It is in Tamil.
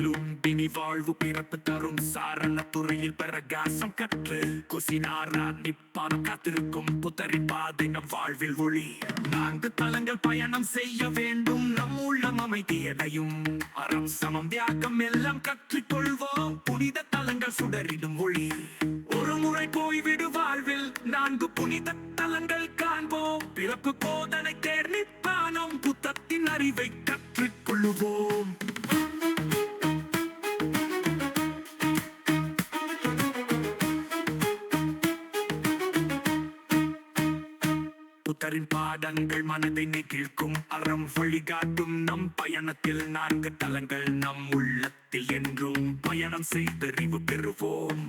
லும்பினி வாழ்வு பிறப்பு தரும் சாரண துறையில் பிரகாசம் கற்று குசினாரா நிப்பானம் காத்திருக்கும் புத்தரி பாதை நம் வாழ்வில் ஒளி 4 தலங்கள் பயணம் செய்ய வேண்டும் நம் உள்ளம் அமைதியடையும் அறம் சமம் தியாகம் எல்லாம் கற்றுக்கொள்வோம் புனித தலங்கள் சுடரிடும் ஒளி ஒரு முறை போய்விடு வாழ்வில் 4 புனித தலங்கள் காண்போம் பிறப்பு போதனை தேர் நிப்பானம் புத்தத்தின் அறிவை கற்றுக்கொள்ளுவோம் புத்தரின் பாடங்கள் மனதை நெகிழ்க்கும் அறம் வழிகாட்டும் நம் பயணத்தில் 4 தலங்கள் நம் உள்ளத்தில் என்றும் பயணம் செய்து அறிவு பெறுவோம்